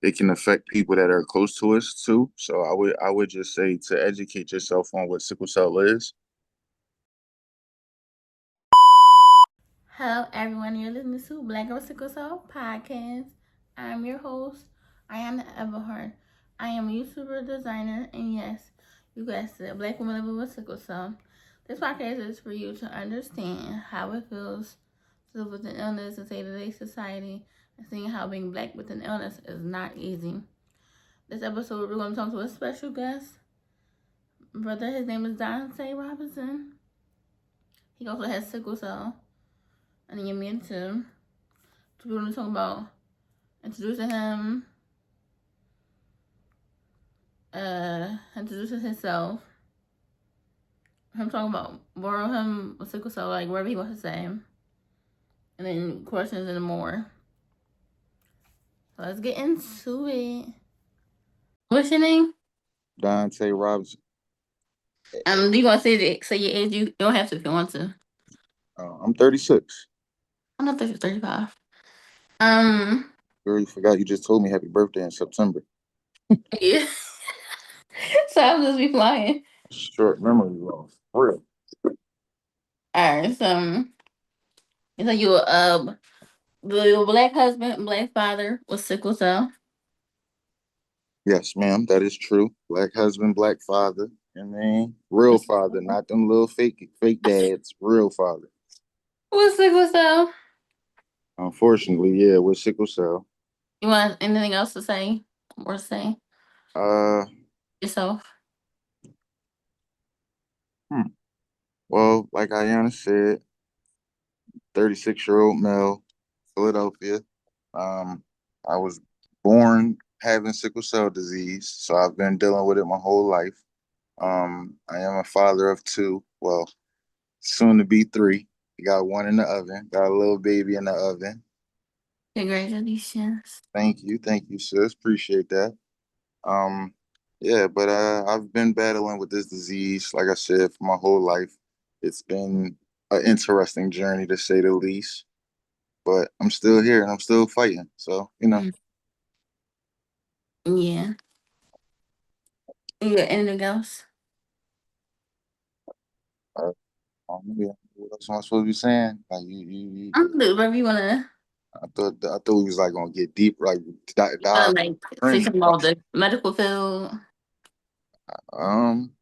it can affect people that are close to us too. So I would just say to educate yourself on what sickle cell is. Hello, everyone. You're listening to Black Girl Sickle Cell Podcast. I'm your host. I am the Everhart. I am a YouTuber, designer, and yes, you guessed it, a Black woman living with sickle cell. This podcast is for you to understand how it feels to live with an illness in day-to-day society and seeing how being Black with an illness is not easy. This episode, we're going to talk to a special guest. Brother, his name is Dante Robinson. He also has sickle cell anemia too. So we're going to talk about introducing him, introducing himself, him talking about borrow him with sickle cell, like whatever he wants to say, and then questions and more. So let's get into it. What's your name? Dante Robinson. Do you want to say your age? You don't have to if you want to. I'm 36. I'm not 35. Um, Girl, you forgot you just told me happy birthday in September. yeah. So I'll just be flying. Short memory loss. Real. All right. So you your Black husband, Black father with sickle cell. Yes, ma'am, that is true. Black husband, black father. I mean, real father, not them little fake dads. Real father. With sickle cell. Unfortunately, yeah, with sickle cell. You want anything else to say or say Uh, yourself? hmm. Well, like Ayana said, 36-year-old male, Philadelphia. Um, I was born having sickle cell disease, so I've been dealing with it my whole life. I am a father of two. Well, soon to be three. Got one in the oven. Got a little baby in the oven. Congratulations. Thank you, sis. Appreciate that. Um, yeah, but I've been battling with this disease, like I said, for my whole life. It's been an interesting journey to say the least. But I'm still here and I'm still fighting. So, Mm, yeah. You got anything else? uh, yeah, what else am I supposed to be saying? Like I'm gonna do whatever you wanna. I thought we was like gonna get deep, like You wanna dive like say crazy. something about the medical field. Um,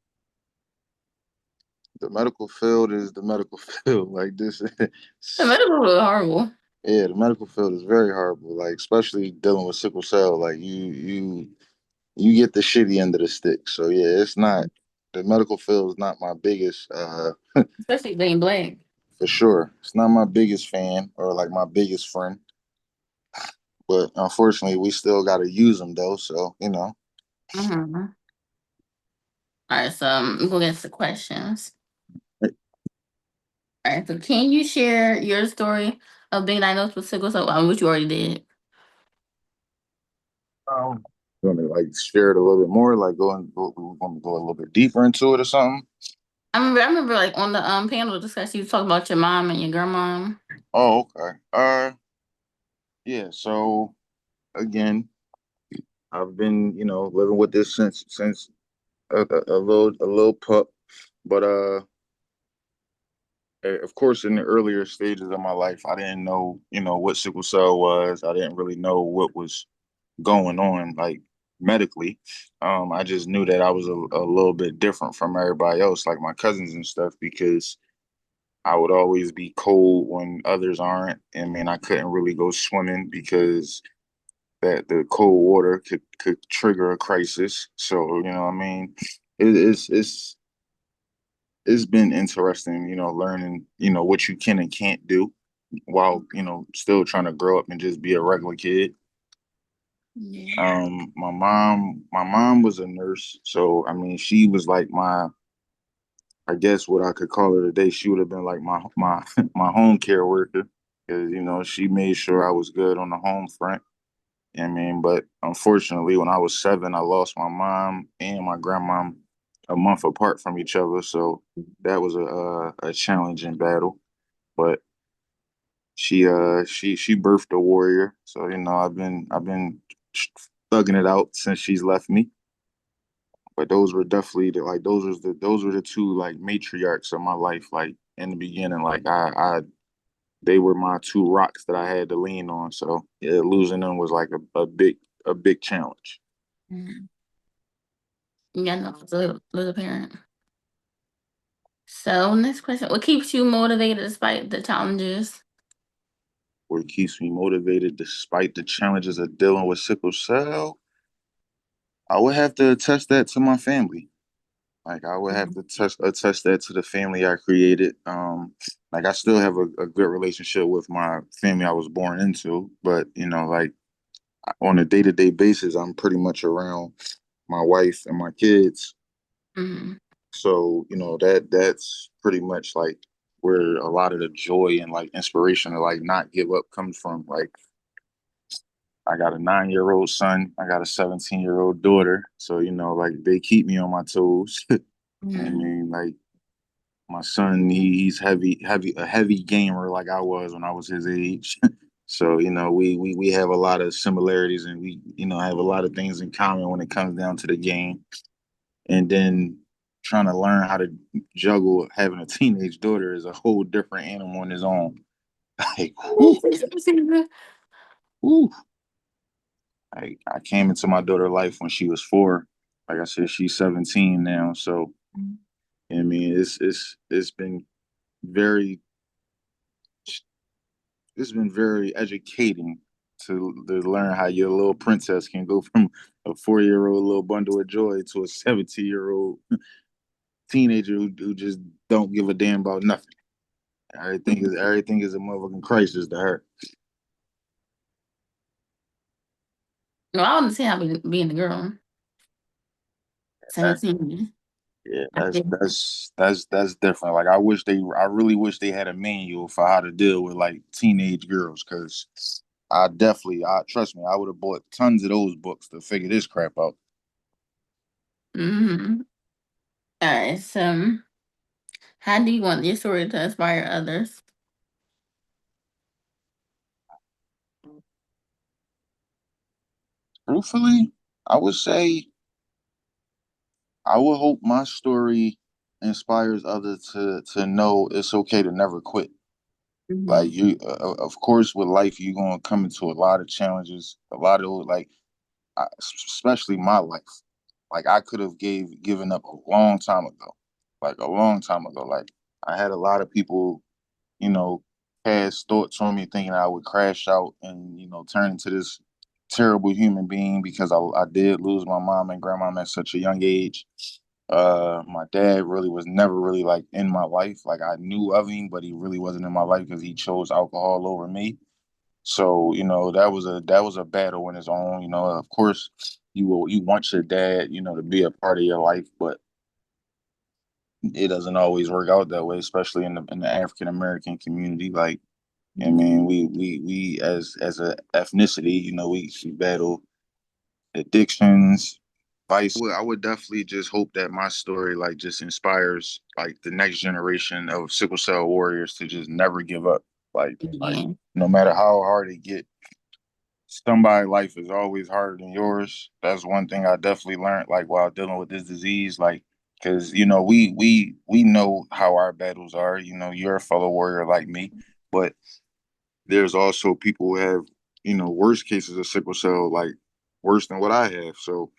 the medical field is the medical field. Like this, The medical field is horrible. yeah, the medical field is very horrible. Like especially dealing with sickle cell. Like you get the shitty end of the stick. So yeah, it's not the medical field is not my biggest Especially being Black. for sure. It's not my biggest fan or like my biggest friend. But unfortunately, we still got to use them though. So Mm-hmm. All right, so I'm going to get to the questions. All right, so can you share your story of being diagnosed with sickle cell, which you already did? you want to like share it a little bit more, like want to go a little bit deeper into it or something. I remember, like on the panel discussion, you talked about your mom and your grandmom. Oh, okay. Yeah. So again, I've been living with this since a little pup, but of course, in the earlier stages of my life, I didn't know what sickle cell was. I didn't really know what was going on like medically. I just knew that I was a little bit different from everybody else, like my cousins and stuff, because I would always be cold when others aren't. I mean, I couldn't really go swimming because that the cold water could trigger a crisis. So what I mean, it's been interesting, learning what you can and can't do while still trying to grow up and just be a regular kid. Yeah. My mom was a nurse, so I mean, she was like I guess what I could call her today. She would have been like my my home care worker because she made sure I was good on the home front. I mean, but unfortunately, when I was 7, I lost my mom and my grandma a month apart from each other, so that was a challenging battle. But she birthed a warrior, so I've been thugging it out since she's left me. But those were definitely those were the two like matriarchs of my life. Like in the beginning, like I they were my two rocks that I had to lean on. So yeah, losing them was like a big challenge. Mm-hmm. Yeah, no, as a parent. So next question: what keeps you motivated despite the challenges? What keeps me motivated despite the challenges of dealing with sickle cell? I would have to attest that to my family. Like I would have Mhm. to attest that to the family I created. Like I still have a good relationship with my family I was born into, but you know, like on a day-to-day basis, I'm pretty much around my wife and my kids. Mhm. So, you know, that's pretty much like where a lot of the joy and like inspiration to like not give up comes from. Like I got a 9-year-old son, I got a 17-year-old daughter. So, you know, like they keep me on my toes. I Mhm. mean, like my son, he's a heavy gamer like I was when I was his age. So, you know, we have a lot of similarities and we, you know, have a lot of things in common when it comes down to the game. And then trying to learn how to juggle having a teenage daughter is a whole different animal on his own. Like, whew, whew. I came into my daughter's life when she was 4. Like I said, she's 17 now. So, I mean, it's been very it's been very educating to learn how your little princess can go from a 4-year-old little bundle of joy to a 17-year-old teenager who just don't give a damn about nothing. Everything is a motherfucking crisis to her. No, I understand how being a girl. That, 17. yeah, I think. that's different. Like I really wish they had a manual for how to deal with like teenage girls, because I trust me, I would have bought tons of those books to figure this crap out. Mm-hmm. All right. So, how do you want your story to inspire others? Truthfully, I would say I would hope my story inspires others to know it's okay to never quit. Mm-hmm. Like of course, with life, you're gonna come into a lot of challenges, a lot of like, especially my life. Like I could have given up a long time ago, like a long time ago. Like I had a lot of people, you know, cast thoughts on me, thinking I would crash out and turn into this terrible human being because I did lose my mom and grandmom at such a young age. My dad really was never really like in my life. Like I knew of him, but he really wasn't in my life because he chose alcohol over me. So, that was a battle in its own. Of course you want your dad, to be a part of your life, but it doesn't always work out that way, especially in the African American community. Like, I mean, we as a ethnicity, we battle addictions, vice. I would definitely just hope that my story like just inspires like the next generation of sickle cell warriors to just never give up. Like Yeah. no matter how hard it get, somebody's life is always harder than yours. That's one thing I definitely learned like while dealing with this disease. Like, because we know how our battles are. You're a fellow warrior like me, but there's also people who have worse cases of sickle cell, like worse than what I have. So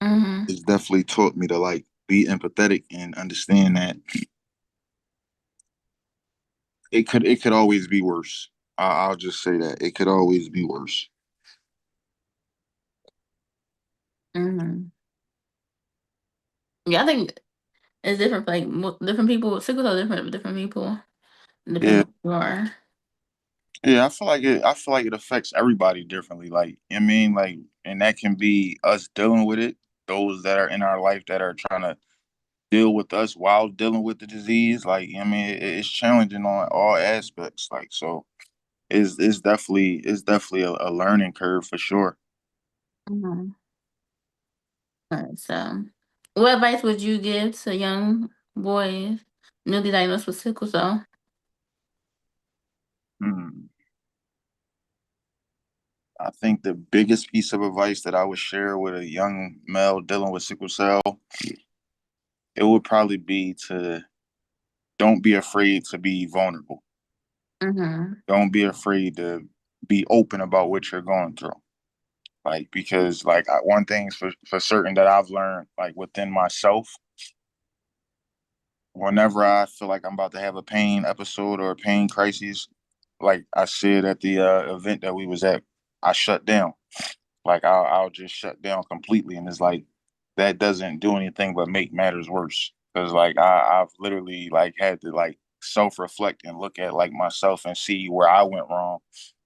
Mm-hmm. it's definitely taught me to like be empathetic and understand that it could always be worse. I'll just say that it could always be worse. Mm-hmm. Yeah, I think it's different for like different people. Sickle cell different for different people, depending Yeah, on who you are. yeah. I feel like it affects everybody differently. Like I mean, like, and that can be us dealing with it. Those that are in our life that are trying to deal with us while dealing with the disease. Like I mean, it's challenging on all aspects. Like so, it's definitely a learning curve for sure. Mm-hmm. All right. So, what advice would you give to young boys newly diagnosed with sickle cell? Hmm. I think the biggest piece of advice that I would share with a young male dealing with sickle cell, it would probably be to don't be afraid to be vulnerable. Mhm. Don't be afraid to be open about what you're going through. Like because like one thing's for certain that I've learned like within myself, whenever I feel like I'm about to have a pain episode or a pain crisis, like I said at the event that we was at, I shut down. Like I'll just shut down completely, and it's like that doesn't do anything but make matters worse. Because like I've literally like had to like self reflect and look at like myself and see where I went wrong.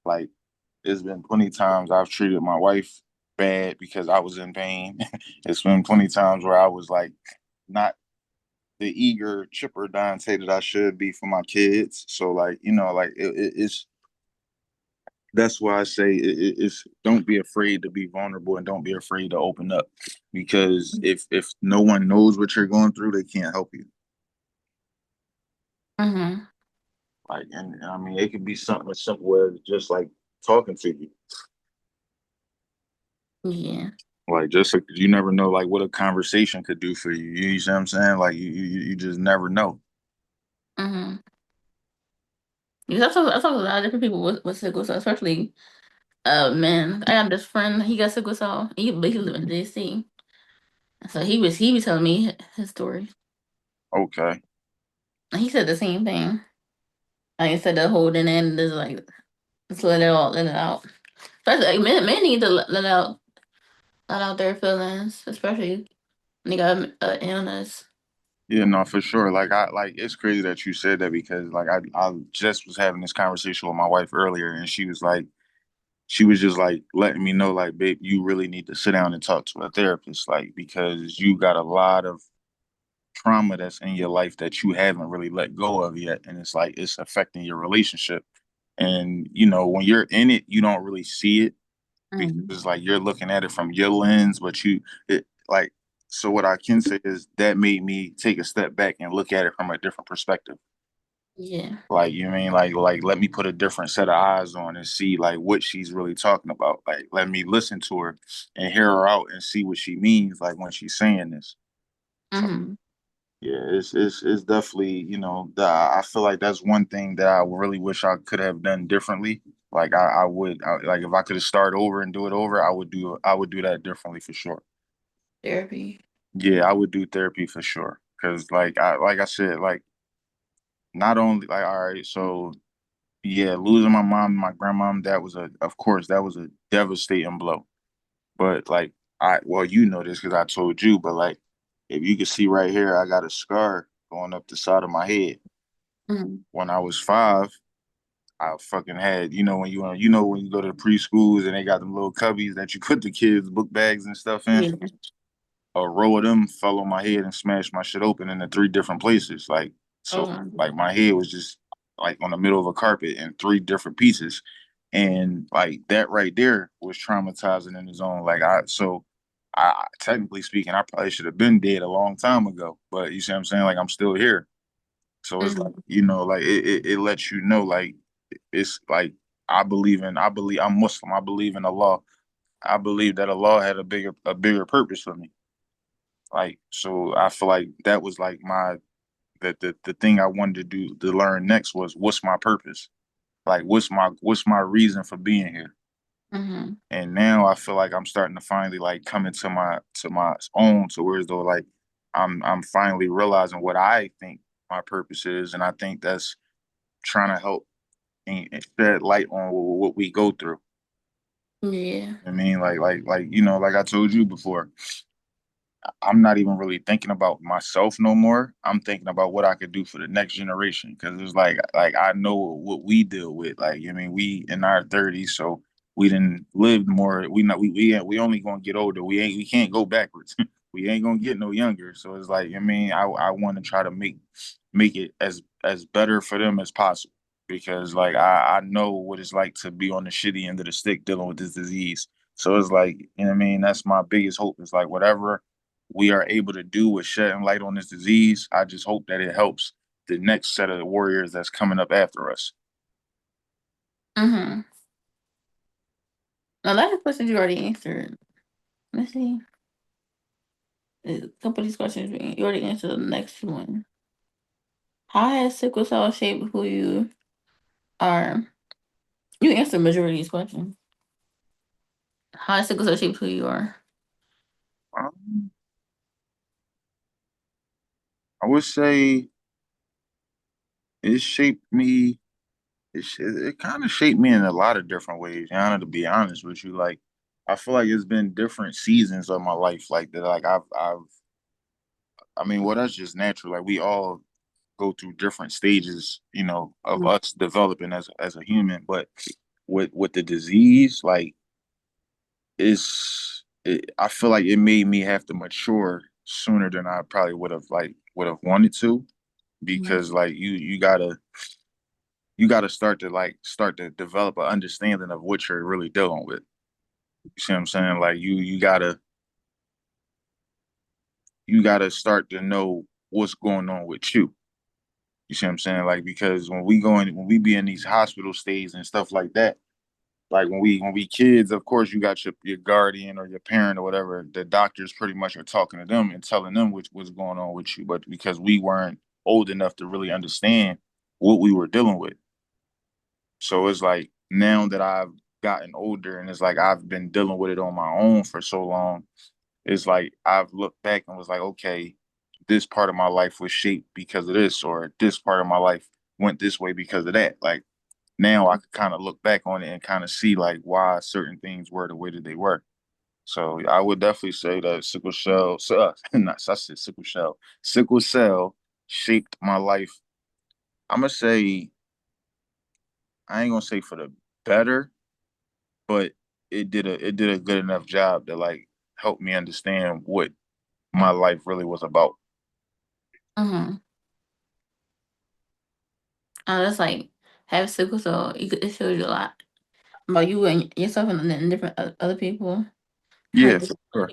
Like it's been plenty of times I've treated my wife bad because I was in pain. It's been plenty of times where I was like not the eager chipper Dante that I should be for my kids. So like like it's that's why I say it's don't be afraid to be vulnerable and don't be afraid to open up because if no one knows what you're going through, they can't help you. Mhm. Like and I mean it could be something as simple as just like talking to you. Yeah. Like just like, you never know like what a conversation could do for you. You see what I'm saying? Like you just never know. Mhm. Because I talk to a lot of different people with sickle cell, especially men. I got this friend. He got sickle cell. But he live in DC. So he was telling me his story. Okay. And he said the same thing. Like I said, the holding in is like just let it out. Especially like men need to let out their feelings, especially when they got illness. Yeah, no, for sure. Like I like it's crazy that you said that because like I just was having this conversation with my wife earlier and she was just like letting me know like babe you really need to sit down and talk to a therapist like because you got a lot of trauma that's in your life that you haven't really let go of yet and it's like it's affecting your relationship and when you're in it you don't really see it because Mm. it's like you're looking at it from your lens but it like so what I can say is that made me take a step back and look at it from a different perspective. Yeah. Like you mean like let me put a different set of eyes on and see like what she's really talking about. Like let me listen to her and hear her out and see what she means like when she's saying this. So Hmm. yeah, it's definitely I feel like that's one thing that I really wish I could have done differently. Like like if I could have started over and do it over, I would do that differently for sure. Therapy. Yeah, I would do therapy for sure. Cause like I said, like not only like all right, so yeah, losing my mom and my grandmom, that was of course, that was a devastating blow. But like, well, you know this because I told you, but like, if you can see right here, I got a scar going up the side of my head. Mm. When I was 5, I fucking had, when you go to the preschools and they got them little cubbies that you put the kids' book bags and stuff in. Yeah. A row of them fell on my head and smashed my shit open into 3 different places. Like, Oh so, my like, God. my head was just like on the middle of a carpet in 3 different pieces. And like that right there was traumatizing in its own. Technically speaking, I probably should have been dead a long time ago. But you see what I'm saying? Like, I'm still here. So it's like, Mm. like it lets you know, like, it's like, I believe I'm Muslim. I believe in Allah. I believe that Allah had a bigger purpose for me. Like, so I feel like that was like the thing I wanted to do to learn next was what's my purpose? Like, what's my reason for being here? Mm-hmm. And now I feel like I'm starting to finally like come into my own to where as though like I'm finally realizing what I think my purpose is, and I think that's trying to help and shed light on what we go through. Yeah. I mean, like I told you before, I'm not even really thinking about myself no more. I'm thinking about what I could do for the next generation because it's like I know what we deal with. Like I mean, we in our 30s, so we didn't live more. We not we only gonna get older. We can't go backwards. We ain't gonna get no younger. So it's like I mean, I want to try to make it as better for them as possible because like I know what it's like to be on the shitty end of the stick dealing with this disease. So it's like, what I mean? That's my biggest hope. It's like whatever we are able to do with shedding light on this disease, I just hope that it helps the next set of warriors that's coming up after us. Mm-hmm. A lot of questions you already answered. Let's see. A couple of these questions you already answered the next one. How has sickle cell shaped who you are? You answered the majority of these questions. How has sickle cell shaped who you are? Um, I would say it shaped me. It kind of shaped me in a lot of different ways. Yana, to be honest with you, like I feel like it's been different seasons of my life, like that. Like I mean, well, that's just natural. Like we all go through different stages, of Mm-hmm. us developing as a human. But with the disease, like I feel like it made me have to mature sooner than I probably would have wanted to, because like you gotta start to develop an understanding of what you're really dealing with. You see what I'm saying? Like you gotta start to know what's going on with you. You see what I'm saying? Like because when we be in these hospital stays and stuff like that, like when we kids, of course you got your guardian or your parent or whatever, the doctors pretty much are talking to them and telling them what's going on with you. But because we weren't old enough to really understand what we were dealing with. So it's like now that I've gotten older and it's like I've been dealing with it on my own for so long, it's like I've looked back and was like, okay, this part of my life was shaped because of this, or this part of my life went this way because of that. Like now I could kind of look back on it and kind of see like why certain things were the way that they were. So I would definitely say that not I said sickle cell shaped my life. I'm gonna say I ain't gonna say for the better, but it did a good enough job to like help me understand what my life really was about. Mm-hmm. That's like have sickle cell. It shows you a lot about you and yourself and different other people. How Yeah, you for sure,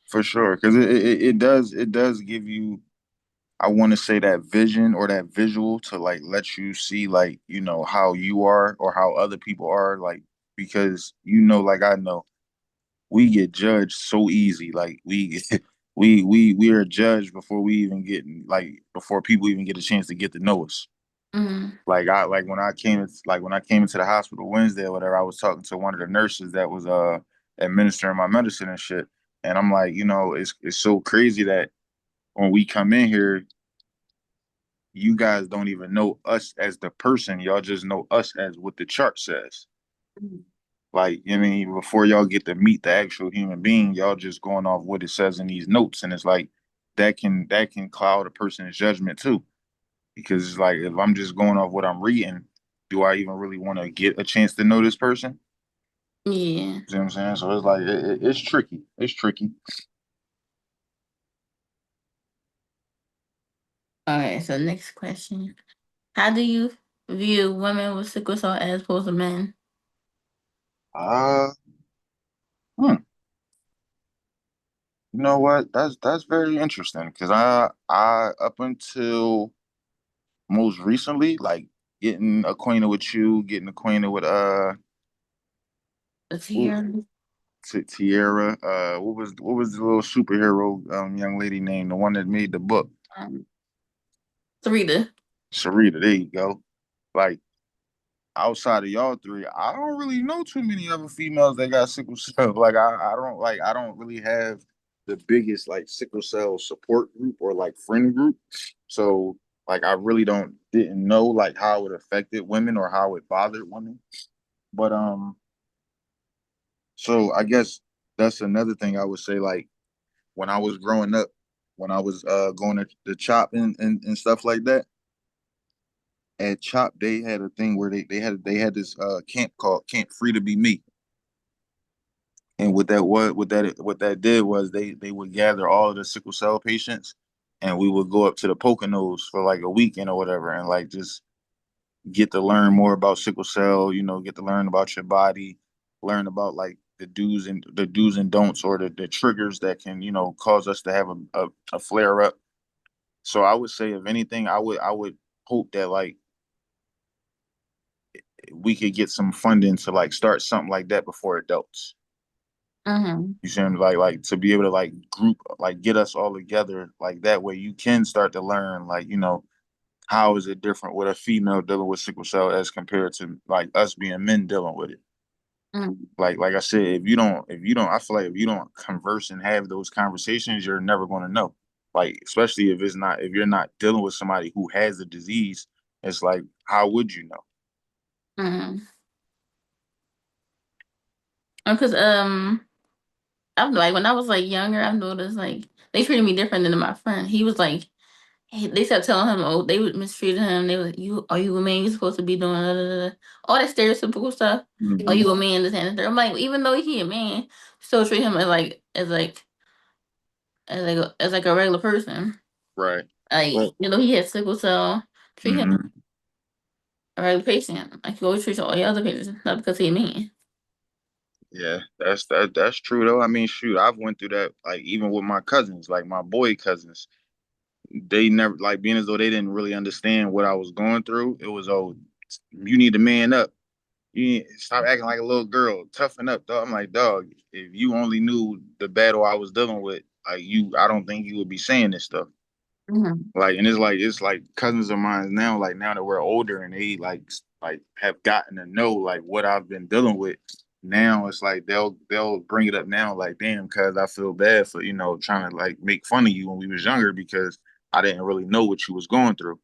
for sure, because it does give you, I want to say, that vision or that visual to like let you see like how you are or how other people are, like because like I know we get judged so easy, like we we are judged before we even get like before people even get a chance to get to know us. Mm-hmm. Like when I came into the hospital Wednesday or whatever, I was talking to one of the nurses that was administering my medicine and shit. And I'm like, it's so crazy that when we come in here, you guys don't even know us as the person. Y'all just know us as what the chart says. Like, I mean, before y'all get to meet the actual human being, y'all just going off what it says in these notes. And it's like that can cloud a person's judgment too. Because it's like if I'm just going off what I'm reading, do I even really want to get a chance to know this person? Yeah. You know what I'm saying? So it's like it's tricky. It's tricky. All right. So next question: how do you view women with sickle cell as opposed to men? Uh, hmm. You know what? That's very interesting because I up until most recently, like getting acquainted with you, getting acquainted with It's who- here. Tierra, what was the little superhero young lady name, the one that made the book, Um, Sarita. Sarita. There you go. Like outside of y'all three, I don't really know too many other females that got sickle cell. Like I don't really have the biggest like sickle cell support group or like friend group. So like I really didn't know like how it affected women or how it bothered women. But so I guess that's another thing I would say, like when I was growing up, when I was going to the chop and stuff like that. At Chop, they had a thing where they had this camp called Camp Free to Be Me. And what that did was they would gather all of the sickle cell patients, and we would go up to the Poconos for like a weekend or whatever, and like just get to learn more about sickle cell. Get to learn about your body, learn about like the do's and don'ts, or the triggers that can cause us to have a flare up. So I would say, if anything, I would hope that like we could get some funding to like start something like that before adults. Mhm. You see, what like to be able to like group, like get us all together, like that way you can start to learn, like how is it different with a female dealing with sickle cell as compared to like us being men dealing with it. Mhm. Like I said, I feel like if you don't converse and have those conversations, you're never going to know. Like, especially if you're not dealing with somebody who has the disease, it's like, how would you know? Mhm. Because I'm like when I was like younger, I noticed like they treated me different than my friend. He was like they kept telling him, oh, they would mistreated him. They was you are you a man? You're supposed to be doing all that stereotypical stuff. Are Hmm. you a man? This and the third. I'm like, even though he a man, still treat him as like a regular person. Right. Like he has sickle cell. Treat him Hmm. a regular patient. Like you always treat all your other patients, not because he a man. Yeah, that's true though. I mean, shoot, I've went through that. Like even with my cousins, like my boy cousins, they never like being as though they didn't really understand what I was going through. It was, oh, you need to man up. You need, stop acting like a little girl. Toughen up, dog. I'm like, dog, if you only knew the battle I was dealing with, like I don't think you would be saying this stuff. Mm-hmm. Like, and it's like cousins of mine now, like now that we're older and they like have gotten to know like what I've been dealing with. Now it's like they'll bring it up now, like, damn, cuz I feel bad for, trying to like make fun of you when we was younger because I didn't really know what you was going through.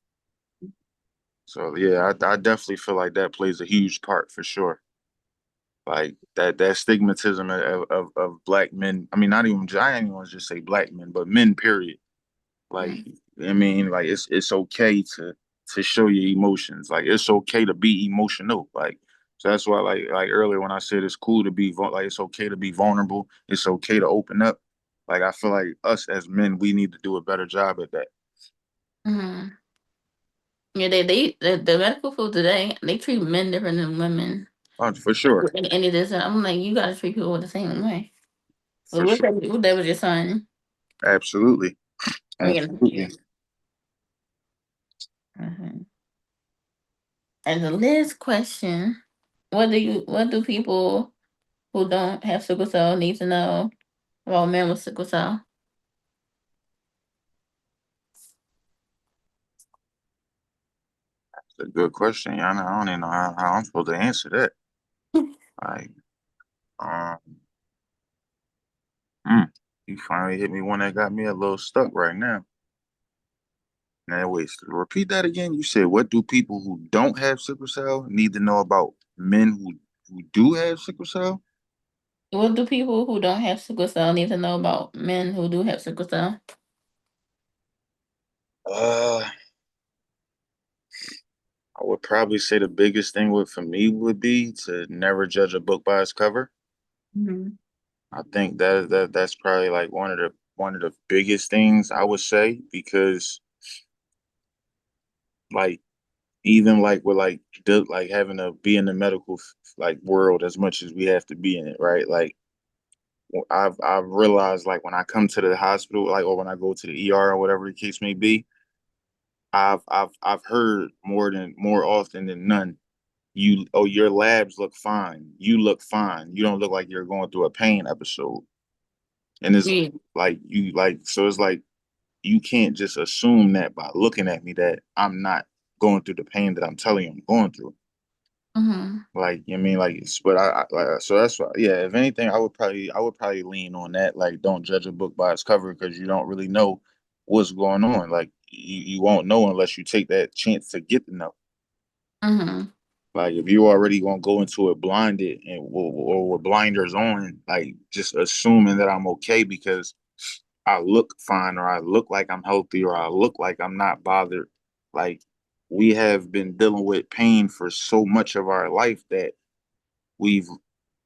So yeah, I definitely feel like that plays a huge part for sure. Like that stigmatism of black men. I mean, not even I ain't even want to just say black men, but men, period. Like, I mean, like it's okay to show your emotions. Like it's okay to be emotional. Like so that's why like earlier when I said it's cool to be like it's okay to be vulnerable. It's okay to open up. Like I feel like us as men, we need to do a better job at that. Mm-hmm. Yeah, the medical field today they treat men different than women. For sure. And it is. I'm like, you gotta treat people the same way. So For sure. what that was your son? Absolutely. Again. Absolutely. Mm-hmm. And the last question: what do people who don't have sickle cell need to know about men with sickle cell? It's a good question. I don't even know how I'm supposed to answer that. Like, um, mm, you finally hit me one that got me a little stuck right now. Now, wait, repeat that again. You said, what do people who don't have sickle cell need to know about men who do have sickle cell? What do people who don't have sickle cell need to know about men who do have sickle cell? Uh, I would probably say the biggest thing for me would be to never judge a book by its cover. Mm-hmm. I think that's probably like one of the biggest things I would say because like even like with like having to be in the medical like world as much as we have to be in it, right? Like I've realized like when I come to the hospital, like or when I go to the ER or whatever the case may be, I've heard more often than none. Your labs look fine. You look fine. You don't look like you're going through a pain episode. And it's Yeah. like you like so it's like you can't just assume that by looking at me that I'm not going through the pain that I'm telling you I'm going through. Mm-hmm. Like, you know what I mean, like, but so that's why, yeah. If anything, I would probably lean on that. Like, don't judge a book by its cover because you don't really know what's going on. Like, you won't know unless you take that chance to get to know. Mm-hmm. Like, if you already gonna go into it blinded or with blinders on, like, just assuming that I'm okay because I look fine or I look like I'm healthy or I look like I'm not bothered. Like, we have been dealing with pain for so much of our life that we've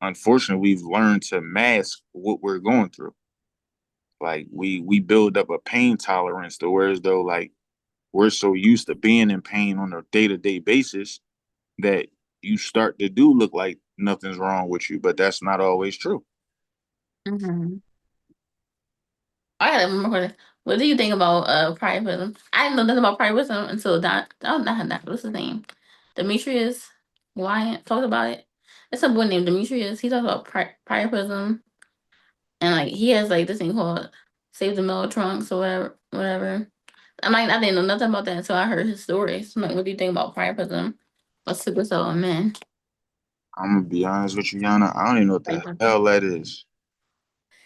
we've learned to mask what we're going through. Like we build up a pain tolerance to whereas though like we're so used to being in pain on a day-to-day basis that you start to do look like nothing's wrong with you, but that's not always true. Mm-hmm. I got one more question. What do you think about priapism? I didn't know nothing about priapism until Don. Oh, not what's his name? Demetrius. Wyatt talked about it. It's a boy named Demetrius. He talks about priapism, and like he has like this thing called Save the Middle Trunks or whatever. Whatever. I didn't know nothing about that until I heard his story. So I'm like, what do you think about priapism or sickle cell in men? I'm gonna be honest with you, Yana. I don't even know what the Priapism. hell that is.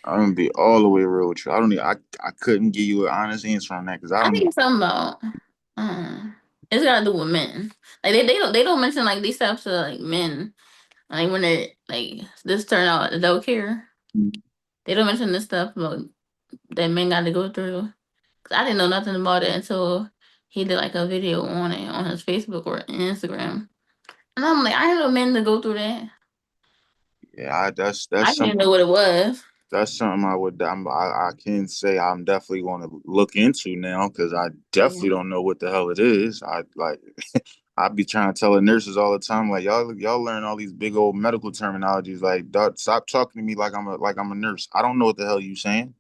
I'm gonna be all the way real with you. I don't even. I couldn't give you an honest answer on that because I I don't think even. it's something about. Uh, it's got to do with men. Like they don't mention like these stuff to like men. Like when they like this turn out they don't care. They don't mention this stuff about that men got to go through. 'Cause I didn't know nothing about it until he did like a video on it on his Facebook or Instagram. And I'm like, I didn't know men to go through that. Yeah, I that's didn't something. know what it was. That's something I can say I'm definitely going to look into now because I Yeah. definitely don't know what the hell it is. I like I be trying to tell the nurses all the time like y'all learn all these big old medical terminologies like "Doc, stop talking to me like I'm a nurse. I don't know what the hell you saying.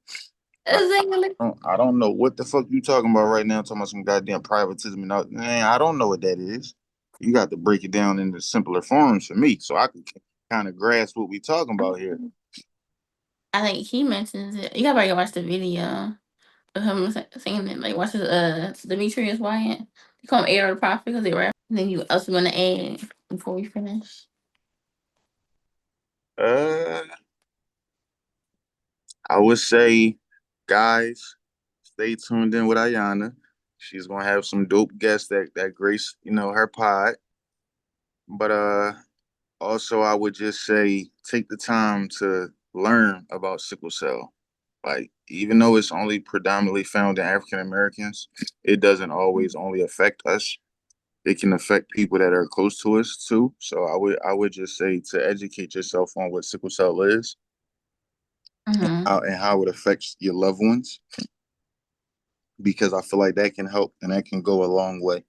Like Exactly. I don't know what the fuck you talking about right now. Talking about some goddamn privatism and all. Man, I don't know what that is. You got to break it down into simpler forms for me so I can kind of grasp what we talking about here. I think he mentions it. You gotta probably watch the video of him saying it. Like watch his Demetrius Wyatt. They call him Air the Prophet because they rap. And then you also want to add before we finish. Uh, I would say, guys, stay tuned in with Ayana. She's gonna have some dope guests that grace, her pod. But also I would just say take the time to learn about sickle cell. Like even though it's only predominantly found in African Americans, it doesn't always only affect us. It can affect people that are close to us too. So I would just say to educate yourself on what sickle cell is Mm-hmm. and how it affects your loved ones because I feel like that can help and that can go a long way.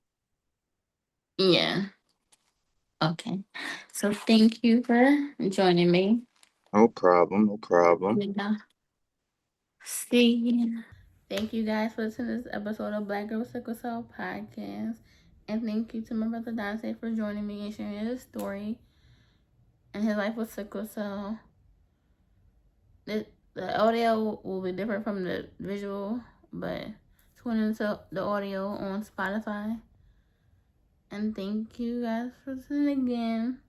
Yeah. Okay. So thank you for joining me. No problem, no problem. Yeah. See you. Thank you guys for listening to this episode of Black Girl Sickle Cell Podcast. And thank you to my brother Dante for joining me and sharing his story and his life with sickle cell. The audio will be different from the visual, but tune into the audio on Spotify. And thank you guys for listening again.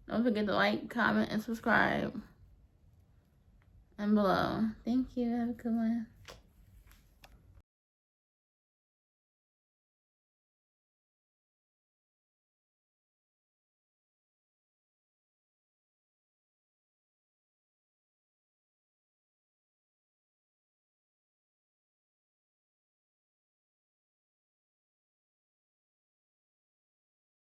Don't forget to like, comment, and subscribe. And below. Thank you. Have a good one.